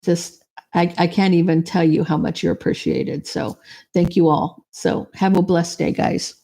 just, I can't even tell you how much you're appreciated. So thank you all. So have a blessed day, guys.